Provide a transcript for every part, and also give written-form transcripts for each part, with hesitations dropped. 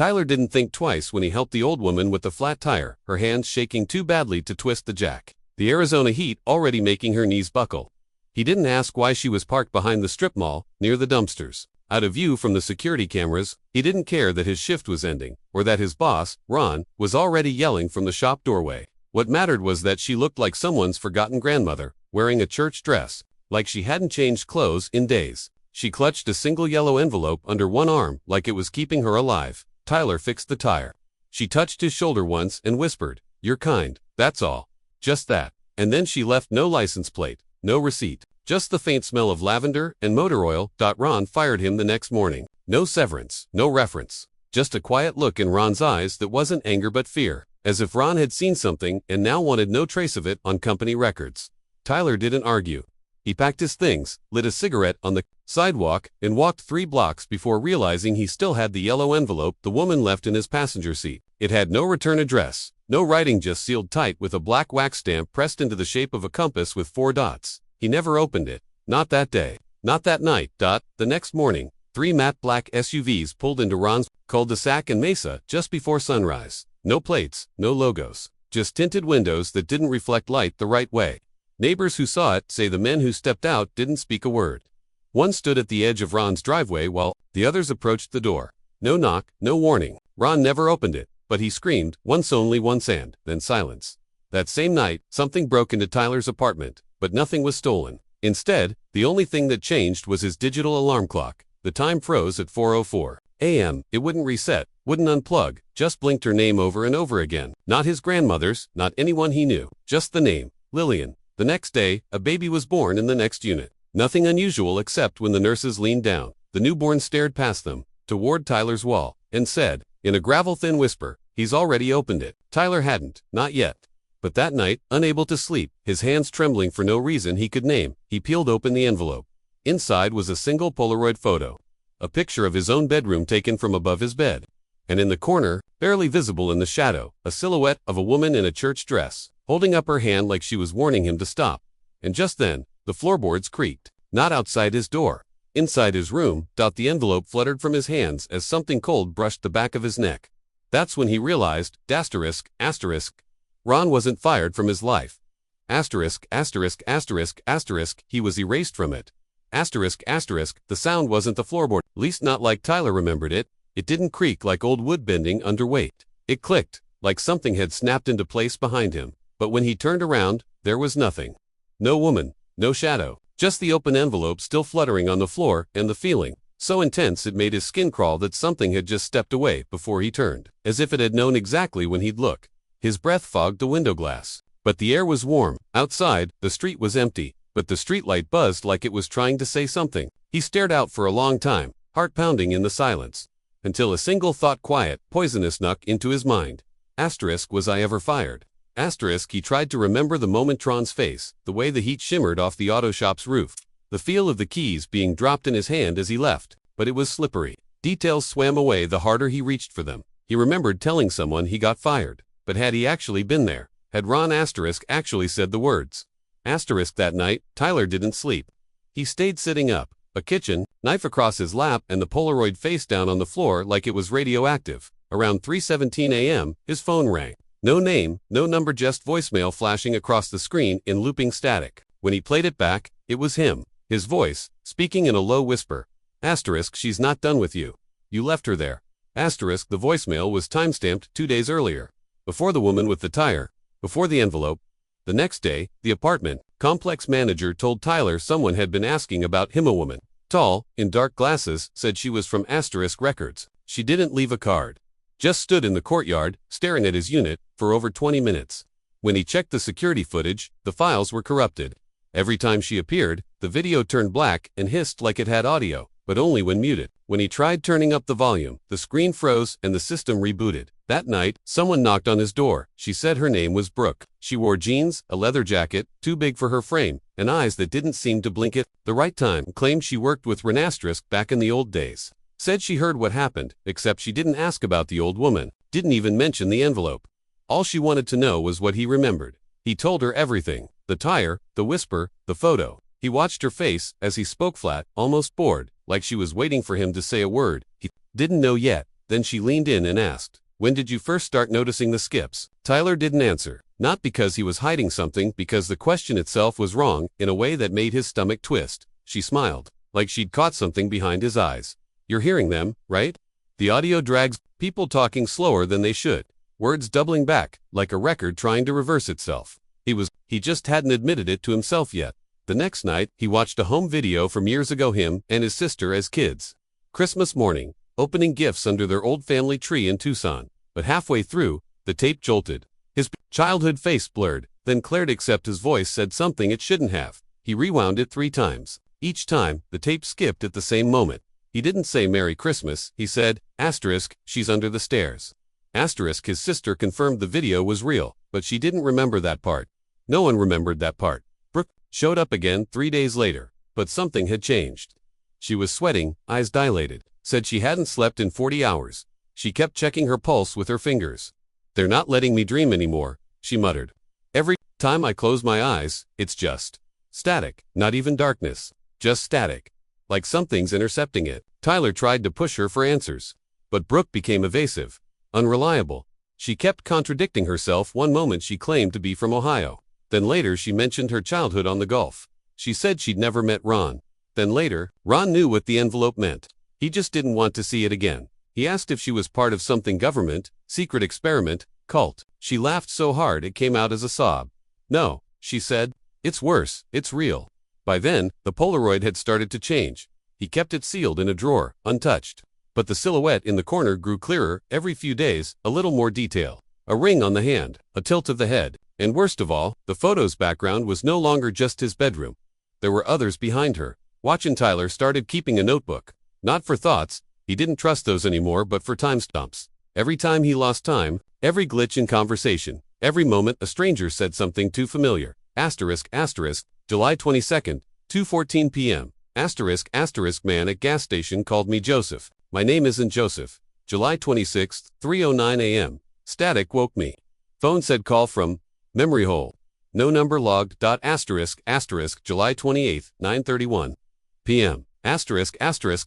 Tyler didn't think twice when he helped the old woman with the flat tire, her hands shaking too badly to twist the jack, the Arizona heat already making her knees buckle. He didn't ask why she was parked behind the strip mall, near the dumpsters, out of view from the security cameras. He didn't care that his shift was ending, or that his boss, Ron, was already yelling from the shop doorway. What mattered was that she looked like someone's forgotten grandmother, wearing a church dress, like she hadn't changed clothes in days. She clutched a single yellow envelope under one arm like it was keeping her alive. Tyler fixed the tire. She touched his shoulder once and whispered, "You're kind, that's all." Just that. And then she left no license plate, no receipt, just the faint smell of lavender and motor oil. Ron fired him the next morning. No severance, no reference. Just a quiet look in Ron's eyes that wasn't anger but fear, as if Ron had seen something and now wanted no trace of it on company records. Tyler didn't argue. He packed his things, lit a cigarette on the sidewalk, and walked 3 blocks before realizing he still had the yellow envelope the woman left in his passenger seat. It had no return address, no writing, just sealed tight with a black wax stamp pressed into the shape of a compass with 4 dots. He never opened it. Not that day. Not that night. The next morning, 3 matte black SUVs pulled into Ron's cul-de-sac in Mesa just before sunrise. No plates, no logos, just tinted windows that didn't reflect light the right way. Neighbors who saw it say the men who stepped out didn't speak a word. One stood at the edge of Ron's driveway while the others approached the door. No knock, no warning. Ron never opened it, but he screamed once, only once, and then silence. That same night, something broke into Tyler's apartment, but nothing was stolen. Instead, the only thing that changed was his digital alarm clock. The time froze at 4:04 a.m. It wouldn't reset, wouldn't unplug, just blinked her name over and over again. Not his grandmother's, not anyone he knew, just the name, Lillian. The next day, a baby was born in the next unit. Nothing unusual except when the nurses leaned down, the newborn stared past them, toward Tyler's wall, and said, in a gravel-thin whisper, "He's already opened it." Tyler hadn't, not yet. But that night, unable to sleep, his hands trembling for no reason he could name, he peeled open the envelope. Inside was a single Polaroid photo, a picture of his own bedroom taken from above his bed. And in the corner, barely visible in the shadow, a silhouette of a woman in a church dress, holding up her hand like she was warning him to stop. And just then, the floorboards creaked. Not outside his door. Inside his room. The envelope fluttered from his hands as something cold brushed the back of his neck. That's when he realized, asterisk, Ron wasn't fired from his life. Asterisk, he was erased from it. Asterisk, the sound wasn't the floorboard, least not like Tyler remembered it. It didn't creak like old wood bending under weight. It clicked, like something had snapped into place behind him. But when he turned around, there was nothing. No woman, no shadow, just the open envelope still fluttering on the floor, and the feeling, so intense it made his skin crawl, that something had just stepped away before he turned, as if it had known exactly when he'd look. His breath fogged the window glass. But the air was warm. Outside, the street was empty, but the streetlight buzzed like it was trying to say something. He stared out for a long time, heart pounding in the silence, until a single thought, quiet, poisonous, snuck into his mind. Asterisk, was I ever fired? Asterisk, he tried to remember the moment, Tron's face, the way the heat shimmered off the auto shop's roof, the feel of the keys being dropped in his hand as he left, but it was slippery. Details swam away the harder he reached for them. He remembered telling someone he got fired, but had he actually been there? Had Ron Asterisk actually said the words? Asterisk, that night, Tyler didn't sleep. He stayed sitting up, a kitchen knife across his lap and the Polaroid face down on the floor like it was radioactive. Around 3:17 a.m., his phone rang. No name, no number, just voicemail flashing across the screen in looping static. When he played it back, it was him, his voice, speaking in a low whisper. Asterisk, she's not done with you. You left her there. Asterisk, the voicemail was timestamped 2 days earlier. Before the woman with the tire. Before the envelope. The next day, the apartment complex manager told Tyler someone had been asking about him. A woman, tall, in dark glasses, said she was from Asterisk Records. She didn't leave a card. Just stood in the courtyard, staring at his unit, for over 20 minutes. When he checked the security footage, the files were corrupted. Every time she appeared, the video turned black and hissed like it had audio, but only when muted. When he tried turning up the volume, the screen froze and the system rebooted. That night, someone knocked on his door. She said her name was Brooke. She wore jeans, a leather jacket, too big for her frame, and eyes that didn't seem to blink at the right time. Claimed she worked with Ron Asterisk back in the old days. Said she heard what happened, except she didn't ask about the old woman, didn't even mention the envelope. All she wanted to know was what he remembered. He told her everything, the tire, the whisper, the photo. He watched her face as he spoke, flat, almost bored, like she was waiting for him to say a word. He didn't know yet. Then she leaned in and asked, "When did you first start noticing the skips?" Tyler didn't answer, not because he was hiding something, because the question itself was wrong in a way that made his stomach twist. She smiled, like she'd caught something behind his eyes. "You're hearing them, right? The audio drags, people talking slower than they should, words doubling back, like a record trying to reverse itself." He just hadn't admitted it to himself yet. The next night, he watched a home video from years ago, him and his sister as kids. Christmas morning, opening gifts under their old family tree in Tucson. But halfway through, the tape jolted. His childhood face blurred, then cleared, except his voice said something it shouldn't have. He rewound it 3 times. Each time, the tape skipped at the same moment. He didn't say Merry Christmas, he said, "She's under the stairs." His sister confirmed the video was real, but she didn't remember that part. No one remembered that part. Brooke showed up again 3 days later, but something had changed. She was sweating, eyes dilated, said she hadn't slept in 40 hours. She kept checking her pulse with her fingers. "They're not letting me dream anymore," she muttered. "Every time I close my eyes, it's just static, not even darkness, just static. Like something's intercepting it." Tyler tried to push her for answers, but Brooke became evasive, unreliable. She kept contradicting herself. One moment she claimed to be from Ohio. Then later she mentioned her childhood on the Gulf. She said she'd never met Ron. Then later, Ron knew what the envelope meant. He just didn't want to see it again. He asked if she was part of something government, secret experiment, cult. She laughed so hard it came out as a sob. "No," she said. "It's worse, it's real." By then, the Polaroid had started to change. He kept it sealed in a drawer, untouched. But the silhouette in the corner grew clearer every few days, a little more detail. A ring on the hand, a tilt of the head, and worst of all, the photo's background was no longer just his bedroom. There were others behind her. Watching, Tyler started keeping a notebook. Not for thoughts, he didn't trust those anymore, but for timestamps. Every time he lost time, every glitch in conversation, every moment a stranger said something too familiar. July 22nd, 2:14 p.m. Man at gas station called me Joseph. My name isn't Joseph. July 26th, 3:09 a.m. Static woke me. Phone said call from memory hole. No number logged. July 28th, 9:31 p.m.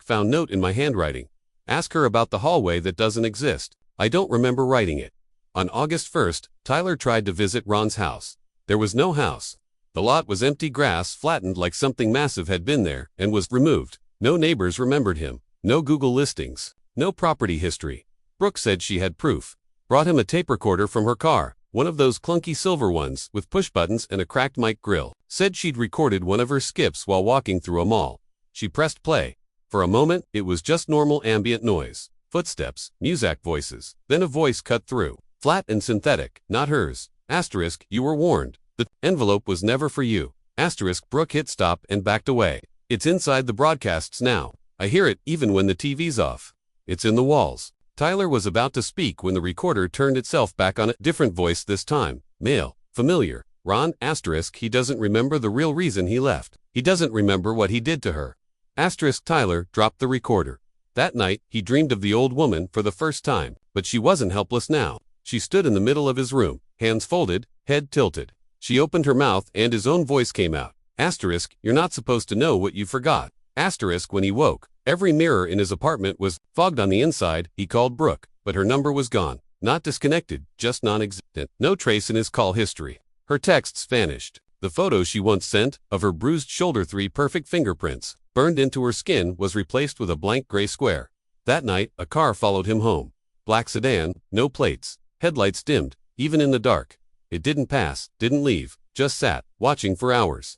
Found note in my handwriting. Ask her about the hallway that doesn't exist. I don't remember writing it. On August 1st, Tyler tried to visit Ron's house. There was no house. The lot was empty, grass flattened like something massive had been there and was removed. No neighbors remembered him. No Google listings. No property history. Brooke said she had proof. Brought him a tape recorder from her car, one of those clunky silver ones with push buttons and a cracked mic grill. Said she'd recorded one of her skips while walking through a mall. She pressed play. For a moment, it was just normal ambient noise. Footsteps, music voices. Then a voice cut through. Flat and synthetic, not hers. You were warned. The envelope was never for you. Brooke hit stop and backed away. It's inside the broadcasts now. I hear it even when the TV's off. It's in the walls. Tyler was about to speak when the recorder turned itself back on. A different voice this time. Male. Familiar. Ron. He doesn't remember the real reason he left. He doesn't remember what he did to her. Tyler dropped the recorder. That night, he dreamed of the old woman for the first time, but she wasn't helpless now. She stood in the middle of his room, hands folded, head tilted. She opened her mouth and his own voice came out. You're not supposed to know what you forgot. When he woke, every mirror in his apartment was fogged on the inside. He called Brooke, but her number was gone. Not disconnected, just non-existent. No trace in his call history. Her texts vanished. The photo she once sent, of her bruised shoulder, 3 perfect fingerprints, burned into her skin, was replaced with a blank gray square. That night, a car followed him home. Black sedan, no plates, headlights dimmed, even in the dark. It didn't pass, didn't leave, just sat, watching for hours.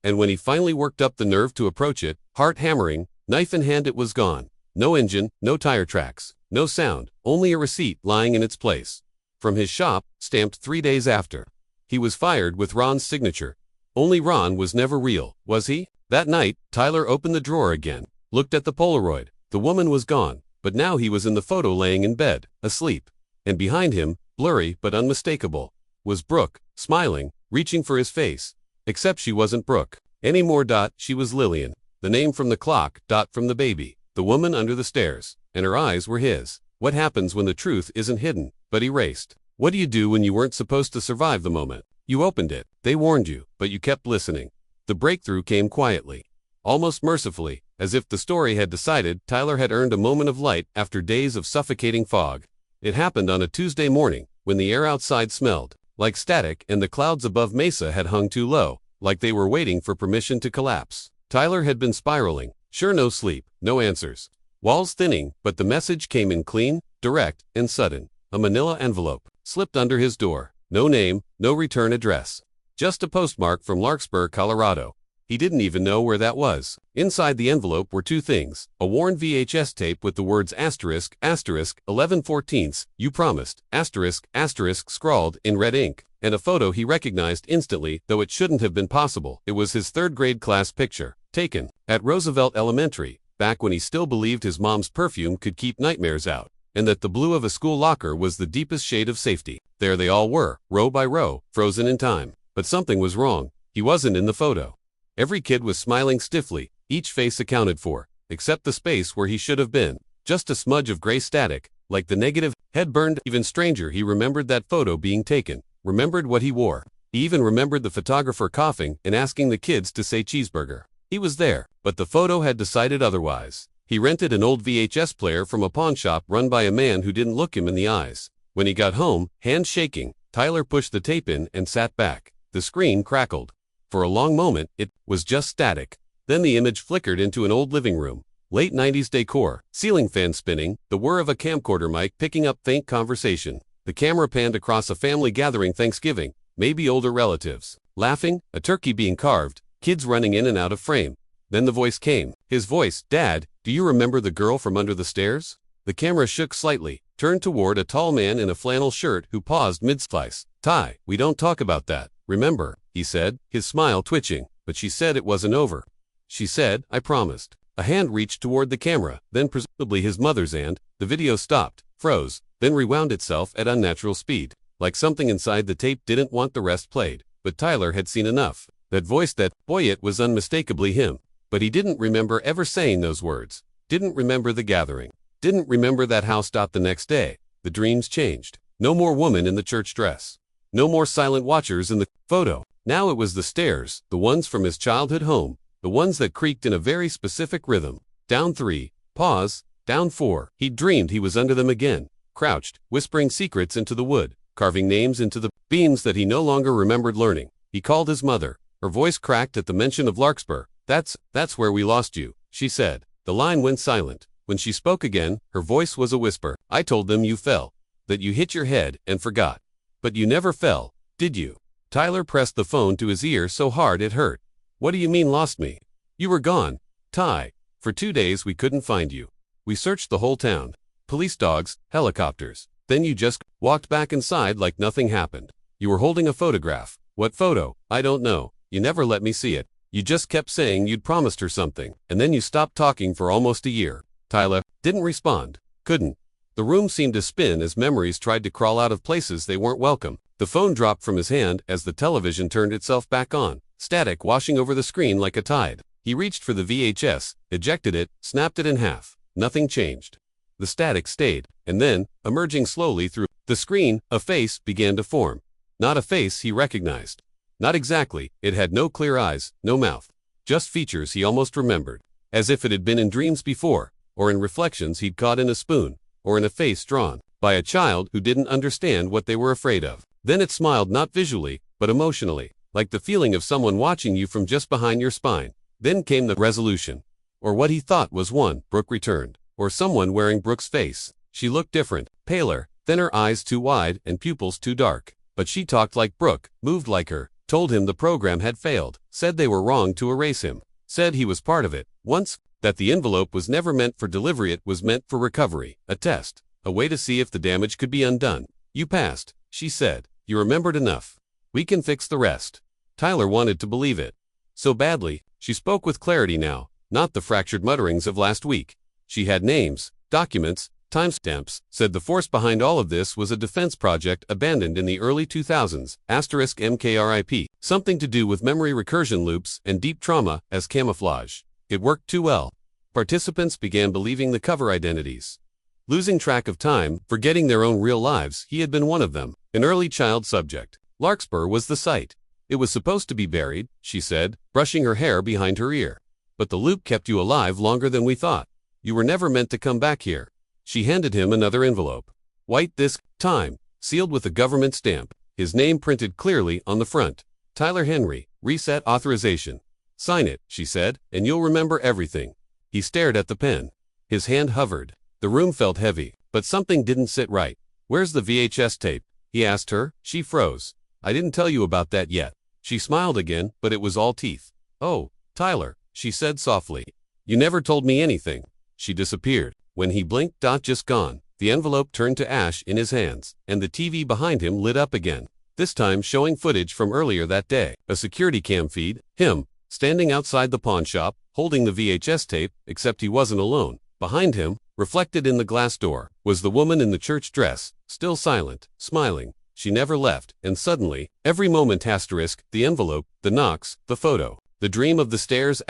And when he finally worked up the nerve to approach it, heart hammering, knife in hand, it was gone. No engine, no tire tracks, no sound, only a receipt lying in its place. From his shop, stamped 3 days after. He was fired with Ron's signature. Only Ron was never real, was he? That night, Tyler opened the drawer again, looked at the Polaroid. The woman was gone, but now he was in the photo laying in bed, asleep. And behind him, blurry but unmistakable, was Brooke, smiling, reaching for his face. Except she wasn't Brooke anymore. She was Lillian. The name from the clock. From the baby. The woman under the stairs. And her eyes were his. What happens when the truth isn't hidden, but erased? What do you do when you weren't supposed to survive the moment? You opened it. They warned you, but you kept listening. The breakthrough came quietly. almost mercifully, as if the story had decided Tyler had earned a moment of light after days of suffocating fog. It happened on a Tuesday morning, when the air outside smelled like static and the clouds above Mesa had hung too low, like they were waiting for permission to collapse. Tyler had been spiraling. Sure, no sleep, no answers. Walls thinning, but the message came in clean, direct, and sudden. A manila envelope slipped under his door. No name, no return address. Just a postmark from Larkspur, Colorado. He didn't even know where that was. Inside the envelope were two things: a worn VHS tape with the words asterisk, asterisk, 11/14, you promised, asterisk, asterisk scrawled in red ink, and a photo he recognized instantly, though it shouldn't have been possible. It was his third-grade class picture, taken at Roosevelt Elementary, back when he still believed his mom's perfume could keep nightmares out, and that the blue of a school locker was the deepest shade of safety. There they all were, row by row, frozen in time. But something was wrong. He wasn't in the photo. Every kid was smiling stiffly, each face accounted for, except the space where he should have been. Just a smudge of gray static, like the negative, head burned. Even stranger, he remembered that photo being taken, remembered what he wore. He even remembered the photographer coughing and asking the kids to say cheeseburger. He was there, but the photo had decided otherwise. He rented an old VHS player from a pawn shop run by a man who didn't look him in the eyes. When he got home, hands shaking, Tyler pushed the tape in and sat back. The screen crackled. For a long moment, it was just static. Then the image flickered into an old living room. Late 90s decor, ceiling fan spinning, the whir of a camcorder mic picking up faint conversation. The camera panned across a family gathering Thanksgiving, maybe older relatives. Laughing, a turkey being carved, kids running in and out of frame. Then the voice came. His voice, "Dad, do you remember the girl from under the stairs?" The camera shook slightly, turned toward a tall man in a flannel shirt who paused mid-slice. "Ty, we don't talk about that, remember?" he said, his smile twitching. "But she said it wasn't over." "She said, I promised." A hand reached toward the camera, then presumably his mother's, and the video stopped, froze, then rewound itself at unnatural speed. Like something inside the tape didn't want the rest played. But Tyler had seen enough. That voice, that boy, it was unmistakably him. But he didn't remember ever saying those words. Didn't remember the gathering. Didn't remember that house. The next day, the dreams changed. No more woman in the church dress. No more silent watchers in the photo. Now it was the stairs, the ones from his childhood home, the ones that creaked in a very specific rhythm. Down 3, pause, down 4. He dreamed he was under them again, crouched, whispering secrets into the wood, carving names into the beams that he no longer remembered learning. He called his mother. Her voice cracked at the mention of Larkspur. That's where we lost you," she said. The line went silent. When she spoke again, her voice was a whisper. "I told them you fell, that you hit your head and forgot. But you never fell, did you?" Tyler pressed the phone to his ear so hard it hurt. "What do you mean lost me? You were gone, Ty. For 2 days we couldn't find you. We searched the whole town. Police dogs, helicopters. Then you just walked back inside like nothing happened. You were holding a photograph. What photo? I don't know. You never let me see it. You just kept saying you'd promised her something, and then you stopped talking for almost a year." Tyler didn't respond. Couldn't. The room seemed to spin as memories tried to crawl out of places they weren't welcome. The phone dropped from his hand as the television turned itself back on, static washing over the screen like a tide. He reached for the VHS, ejected it, snapped it in half. Nothing changed. The static stayed, and then, emerging slowly through the screen, a face began to form. Not a face he recognized. Not exactly. It had no clear eyes, no mouth. Just features he almost remembered, as if it had been in dreams before, or in reflections he'd caught in a spoon, or in a face drawn by a child who didn't understand what they were afraid of. Then it smiled, not visually, but emotionally, like the feeling of someone watching you from just behind your spine. Then came the resolution. Or what he thought was one, Brooke returned. Or someone wearing Brooke's face. She looked different, paler, thinner, eyes too wide and pupils too dark. But she talked like Brooke, moved like her, told him the program had failed, said they were wrong to erase him, said he was part of it once, that the envelope was never meant for delivery, it was meant for recovery, a test, a way to see if the damage could be undone. "You passed," she said. "You remembered enough. We can fix the rest." Tyler wanted to believe it so badly. She spoke with clarity now, not the fractured mutterings of last week. She had names, documents, timestamps, said the force behind all of this was a defense project abandoned in the early 2000s, *MKRIP, something to do with memory recursion loops and deep trauma as camouflage. It worked too well. Participants began believing the cover identities. Losing track of time, forgetting their own real lives, he had been one of them, an early child subject. Larkspur was the site. It was supposed to be buried, she said, brushing her hair behind her ear. but the loop kept you alive longer than we thought. You were never meant to come back here." She handed him another envelope. White this time, sealed with a government stamp, his name printed clearly on the front. "Tyler Henry, reset authorization. Sign it," she said, "and you'll remember everything." He stared at the pen. His hand hovered. The room felt heavy, but something didn't sit right. "Where's the VHS tape?" he asked her. She froze. "I didn't tell you about that yet." She smiled again, but it was all teeth. "Oh, Tyler," she said softly. "You never told me anything." She disappeared. When he blinked, just gone. The envelope turned to ash in his hands, and the TV behind him lit up again, this time showing footage from earlier that day. A security cam feed, him, standing outside the pawn shop, holding the VHS tape, except he wasn't alone. Behind him, reflected in the glass door, was the woman in the church dress, still silent, smiling. She never left, and suddenly, every moment the envelope, the knocks, the photo. The dream of the stairs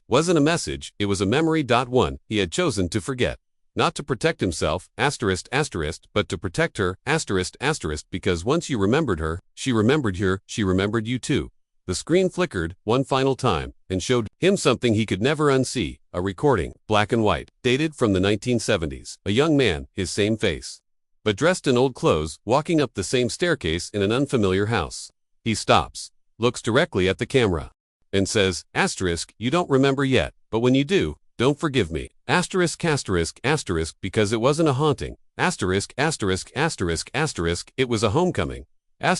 wasn't a message, it was a memory. One he had chosen to forget. Not to protect himself, but to protect her, because once you remembered her, she remembered you too. The screen flickered one final time and showed him something he could never unsee, a recording, black and white, dated from the 1970s. A young man, his same face, but dressed in old clothes, walking up the same staircase in an unfamiliar house. He stops, looks directly at the camera, and says, "You don't remember yet, but when you do, don't forgive me. Because it wasn't a haunting. It was a homecoming. And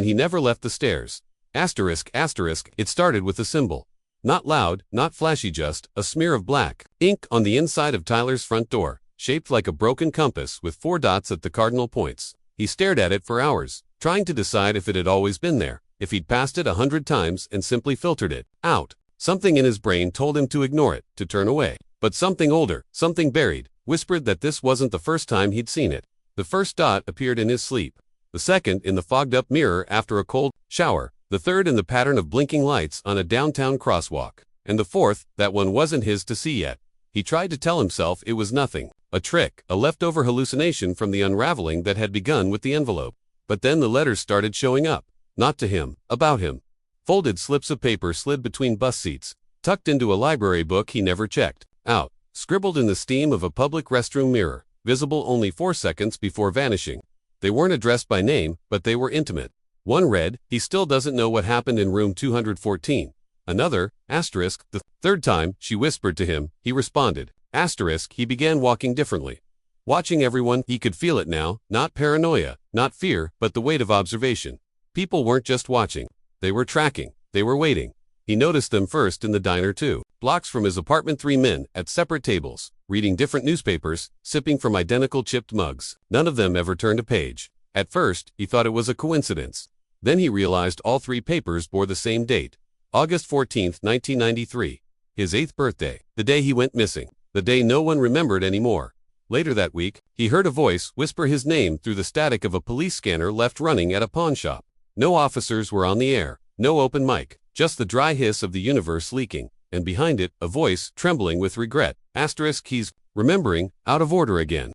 he never left the stairs. It started with a symbol. Not loud, not flashy, just a smear of black ink on the inside of Tyler's front door, shaped like a broken compass with 4 dots at the cardinal points. He stared at it for hours, trying to decide if it had always been there, if he'd passed it 100 times and simply filtered it out. Something in his brain told him to ignore it, to turn away. But something older, something buried, whispered that this wasn't the first time he'd seen it. The first dot appeared in his sleep, the second in the fogged-up mirror after a cold shower, the third in the pattern of blinking lights on a downtown crosswalk, and the fourth, that one wasn't his to see yet. He tried to tell himself it was nothing, a trick, a leftover hallucination from the unraveling that had begun with the envelope. But then the letters started showing up, not to him, about him. Folded slips of paper slid between bus seats, tucked into a library book he never checked out, scribbled in the steam of a public restroom mirror, visible only 4 seconds before vanishing. They weren't addressed by name, but they were intimate. One read, "He still doesn't know what happened in room 214. Another, the third time she whispered to him, he responded. He began walking differently. Watching everyone, he could feel it now, not paranoia, not fear, but the weight of observation. People weren't just watching. They were tracking. They were waiting. He noticed them first in the diner too. Blocks from his apartment, 3 men, at separate tables, reading different newspapers, sipping from identical chipped mugs. None of them ever turned a page. At first, he thought it was a coincidence. Then he realized all 3 papers bore the same date. August 14, 1993. His 8th birthday. The day he went missing. The day no one remembered anymore. Later that week, he heard a voice whisper his name through the static of a police scanner left running at a pawn shop. No officers were on the air, no open mic, just the dry hiss of the universe leaking, and behind it, a voice trembling with regret. He's remembering, out of order again.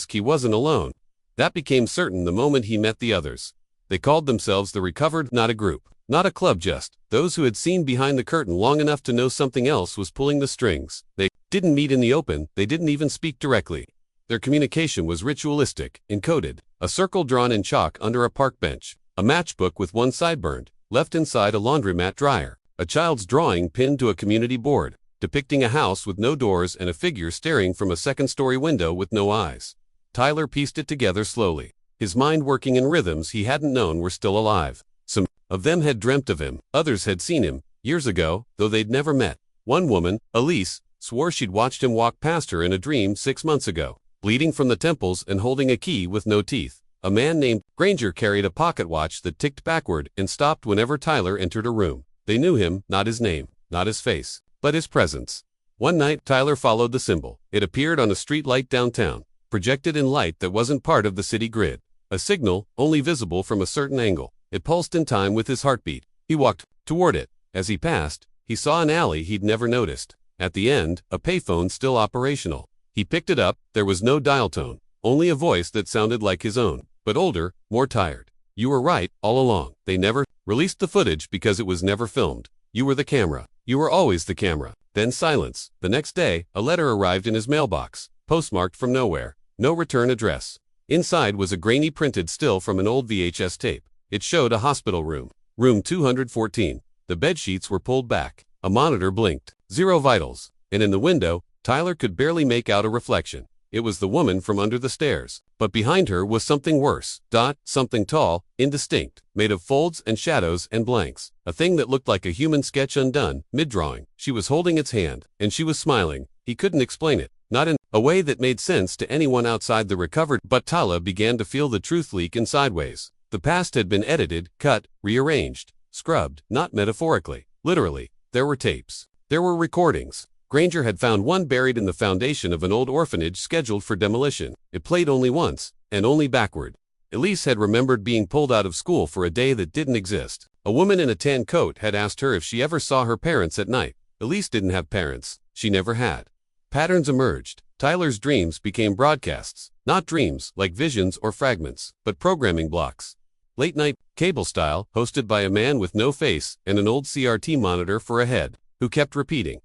He wasn't alone. That became certain the moment he met the others. They called themselves the Recovered, not a group, not a club, just those who had seen behind the curtain long enough to know something else was pulling the strings. They didn't meet in the open, they didn't even speak directly. Their communication was ritualistic, encoded, a circle drawn in chalk under a park bench, a matchbook with one side burned, left inside a laundromat dryer, a child's drawing pinned to a community board, depicting a house with no doors and a figure staring from a second-story window with no eyes. Tyler pieced it together slowly, his mind working in rhythms he hadn't known were still alive. Some of them had dreamt of him, others had seen him, years ago, though they'd never met. One woman, Elise, swore she'd watched him walk past her in a dream 6 months ago, bleeding from the temples and holding a key with no teeth. A man named Granger carried a pocket watch that ticked backward and stopped whenever Tyler entered a room. They knew him, not his name, not his face, but his presence. One night, Tyler followed the symbol. It appeared on a street light downtown, projected in light that wasn't part of the city grid. A signal, only visible from a certain angle. It pulsed in time with his heartbeat. He walked toward it. As he passed, he saw an alley he'd never noticed. At the end, a payphone still operational. He picked it up. There was no dial tone, only a voice that sounded like his own, but older, more tired. "You were right, all along. They never released the footage because it was never filmed. You were the camera. You were always the camera. Then silence. The next day, a letter arrived in his mailbox, postmarked from nowhere. No return address. Inside was a grainy printed still from an old VHS tape. It showed a hospital room. Room 214. The bedsheets were pulled back. A monitor blinked. 0 vitals. And in the window, Tyler could barely make out a reflection. It was the woman from under the stairs. But behind her was something worse. Something tall, indistinct, made of folds and shadows and blanks. A thing that looked like a human sketch undone, mid-drawing. She was holding its hand, and she was smiling. He couldn't explain it, not in a way that made sense to anyone outside the recovered, but Tyler began to feel the truth leak in sideways. The past had been edited, cut, rearranged, scrubbed, not metaphorically, literally. There were tapes. There were recordings. Granger had found one buried in the foundation of an old orphanage scheduled for demolition. It played only once, and only backward. Elise had remembered being pulled out of school for a day that didn't exist. A woman in a tan coat had asked her if she ever saw her parents at night. Elise didn't have parents. She never had. Patterns emerged. Tyler's dreams became broadcasts. Not dreams, like visions or fragments, but programming blocks. Late night, cable style, hosted by a man with no face and an old CRT monitor for a head, who kept repeating,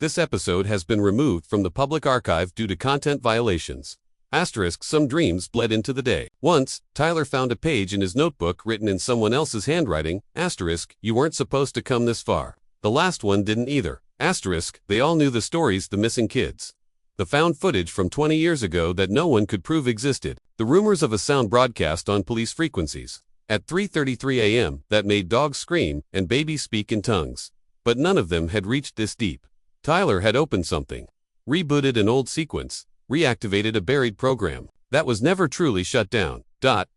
this episode has been removed from the public archive due to content violations. Some dreams bled into the day. Once, Tyler found a page in his notebook written in someone else's handwriting, you weren't supposed to come this far. The last one didn't either. They all knew the stories, the missing kids. The found footage from 20 years ago that no one could prove existed. The rumors of a sound broadcast on police frequencies. At 3:33 a.m. that made dogs scream and babies speak in tongues. But none of them had reached this deep. Tyler had opened something. Rebooted an old sequence. Reactivated a buried program. That was never truly shut down.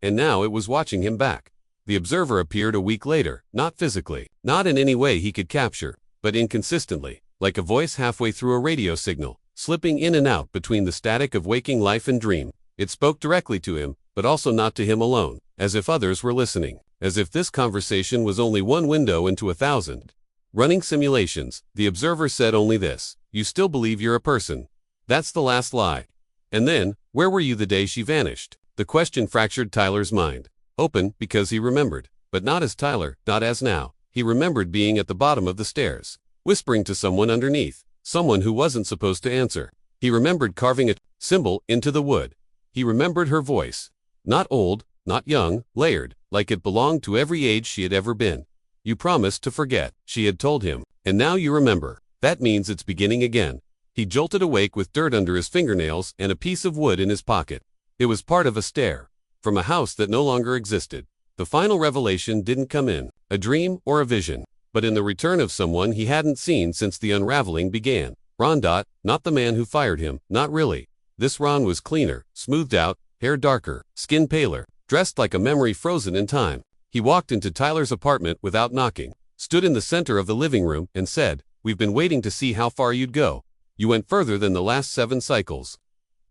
And now it was watching him back. The observer appeared a week later, not physically, not in any way he could capture, but inconsistently, like a voice halfway through a radio signal, slipping in and out between the static of waking life and dream. It spoke directly to him, but also not to him alone, as if others were listening, as if this conversation was only one window into 1,000. Running simulations, the observer said only this: you still believe you're a person. That's the last lie. And then, where were you the day she vanished? The question fractured Tyler's mind. Open, because he remembered. But not as Tyler, not as now. He remembered being at the bottom of the stairs, whispering to someone underneath, someone who wasn't supposed to answer. He remembered carving a symbol into the wood. He remembered her voice. Not old, not young, layered, like it belonged to every age she had ever been. You promised to forget, she had told him, and now you remember. That means it's beginning again. He jolted awake with dirt under his fingernails and a piece of wood in his pocket. It was part of a stair, from a house that no longer existed. The final revelation didn't come in a dream or a vision, but in the return of someone he hadn't seen since the unraveling began. Ron. Not the man who fired him, not really. This Ron was cleaner, smoothed out, hair darker, skin paler, dressed like a memory frozen in time. He walked into Tyler's apartment without knocking, stood in the center of the living room, and said, "We've been waiting to see how far you'd go. You went further than the last 7 cycles."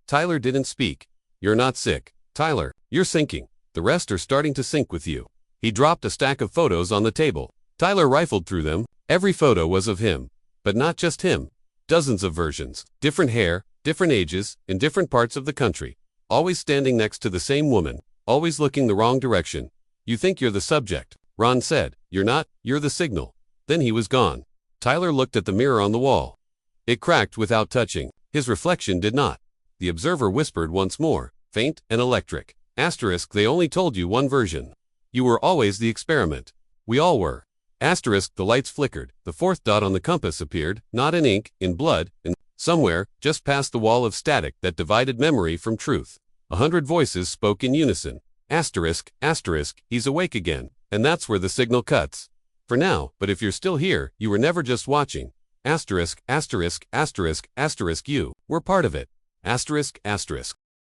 Tyler didn't speak. "You're not sick, Tyler. You're sinking. The rest are starting to sink with you." He dropped a stack of photos on the table. Tyler rifled through them. Every photo was of him. But not just him. Dozens of versions. Different hair, different ages, in different parts of the country. Always standing next to the same woman. Always looking the wrong direction. "You think you're the subject," Ron said. "You're not, you're the signal." Then he was gone. Tyler looked at the mirror on the wall. It cracked without touching. His reflection did not. The observer whispered once more, faint and electric. They only told you one version. You were always the experiment. We all were. The lights flickered. The 4th dot on the compass appeared, not in ink, in blood, and somewhere, just past the wall of static that divided memory from truth. 100 voices spoke in unison. He's awake again. And that's where the signal cuts. For now, but if you're still here, you were never just watching. You were part of it.